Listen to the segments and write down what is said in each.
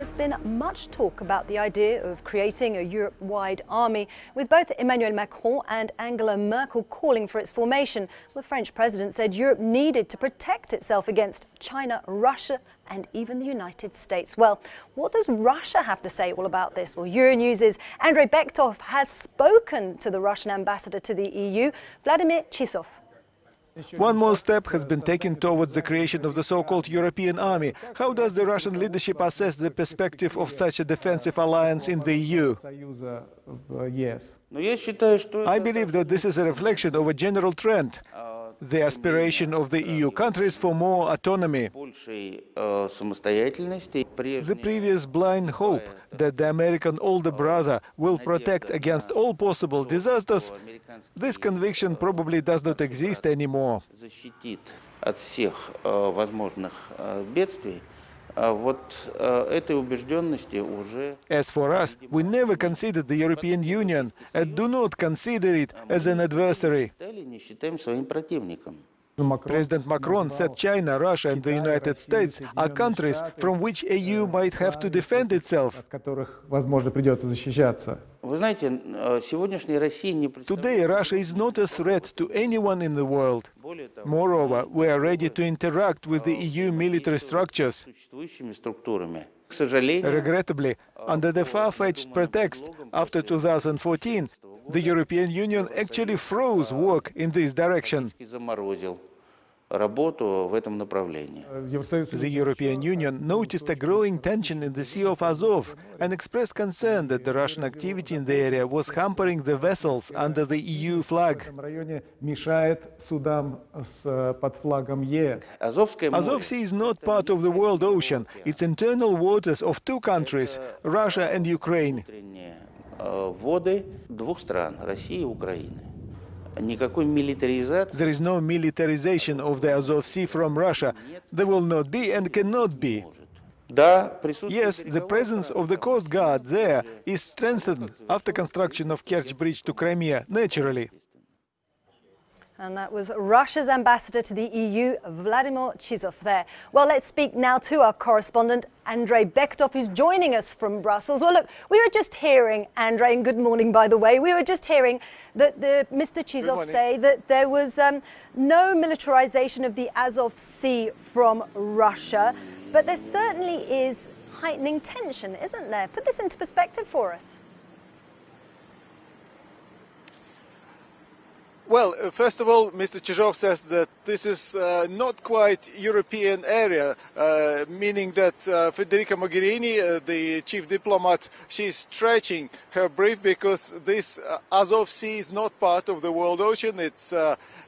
There's been much talk about the idea of creating a Europe-wide army, with both Emmanuel Macron and Angela Merkel calling for its formation. The French president said Europe needed to protect itself against China, Russia and even the United States. Well, what does Russia have to say all about this? Well, Euronews' Andrei Beketov has spoken to the Russian ambassador to the EU, Vladimir Chizhov. One more step has been taken towards the creation of the so-called European army. How does the Russian leadership assess the perspective of such a defensive alliance in the EU? I believe that this is a reflection of a general trend, the aspiration of the EU countries for more autonomy. The previous blind hope that the American older brother will protect against all possible disasters, this conviction probably does not exist anymore. As for us, we never considered the European Union and do not consider it as an adversary. President Macron said China, Russia and the United States are countries from which the EU might have to defend itself. Today, Russia is not a threat to anyone in the world. Moreover, we are ready to interact with the EU military structures. Regrettably, under the far-fetched pretext, after 2014, the European Union actually froze work in this direction. The European Union noticed a growing tension in the Sea of Azov and expressed concern that the Russian activity in the area was hampering the vessels under the EU flag. Azov Sea is not part of the world ocean. It's internal waters of two countries, Russia and Ukraine. There is no militarization of the Azov Sea from Russia. There will not be and cannot be. Yes, the presence of the Coast Guard there is strengthened after construction of Kerch Bridge to Crimea, naturally. And that was Russia's ambassador to the EU, Vladimir Chizhov there. Well, let's speak now to our correspondent, Andrei Beketov, who's joining us from Brussels. Well, look, we were just hearing, Andrei, and good morning, by the way, we were just hearing that Mr. Chizhov say that there was no militarization of the Azov Sea from Russia, but there certainly is heightening tension, isn't there? Put this into perspective for us. Well, first of all, Mr. Chizhov says that this is not quite European area, meaning that Federica Mogherini, the chief diplomat, she's stretching her brief because this Azov Sea is not part of the world ocean. It's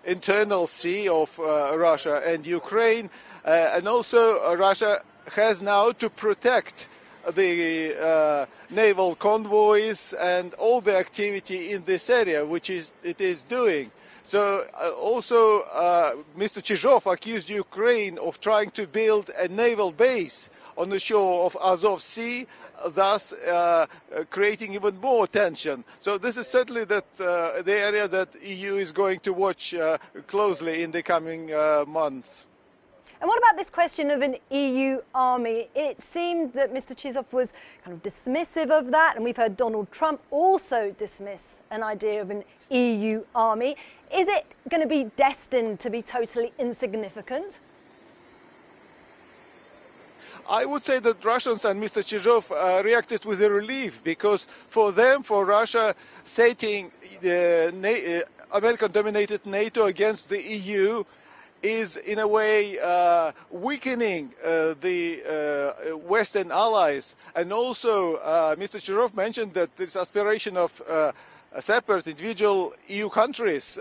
internal sea of Russia and Ukraine, and also Russia has now to protect the naval convoys and all the activity in this area, which it is doing. So also Mr. Chizhov accused Ukraine of trying to build a naval base on the shore of Azov Sea, thus creating even more tension. So this is certainly the area that the EU is going to watch closely in the coming months. And what about this question of an EU army? It seemed that Mr. Chizhov was kind of dismissive of that, and we've heard Donald Trump also dismiss an idea of an EU army. Is it going to be destined to be totally insignificant? I would say that Russians and Mr. Chizhov reacted with a relief, because for them, for Russia, setting the American-dominated NATO against the EU is in a way weakening the Western allies. And also Mr. Chizhov mentioned that this aspiration of separate individual EU countries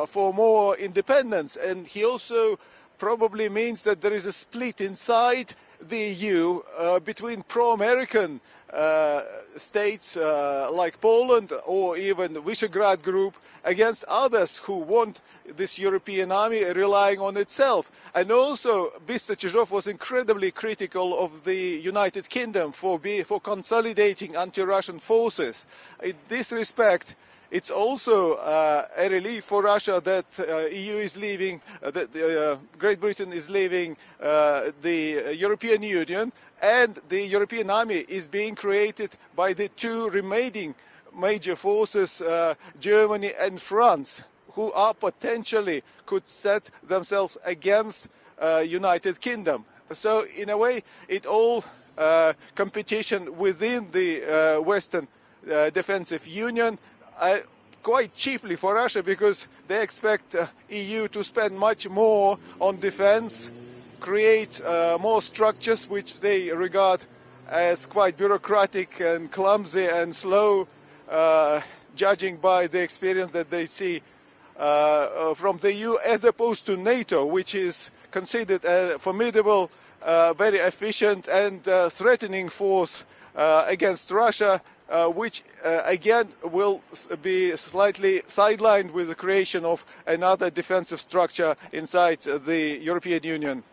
for more independence, and he also probably means that there is a split inside the EU between pro-American states like Poland or even the Visegrad group against others who want this European army relying on itself. And also Mr. Chizhov was incredibly critical of the United Kingdom for consolidating anti-Russian forces. In this respect, It's also a relief for Russia that EU is leaving, that Great Britain is leaving the European Union, and the European army is being created by the two remaining major forces, Germany and France, who are potentially could set themselves against United Kingdom. So in a way, it all competition within the Western defensive union quite cheaply for Russia, because they expect EU to spend much more on defense, create more structures which they regard as quite bureaucratic and clumsy and slow, judging by the experience that they see from the EU, as opposed to NATO, which is considered a formidable, very efficient and threatening force against Russia, which again will be slightly sidelined with the creation of another defensive structure inside the European Union.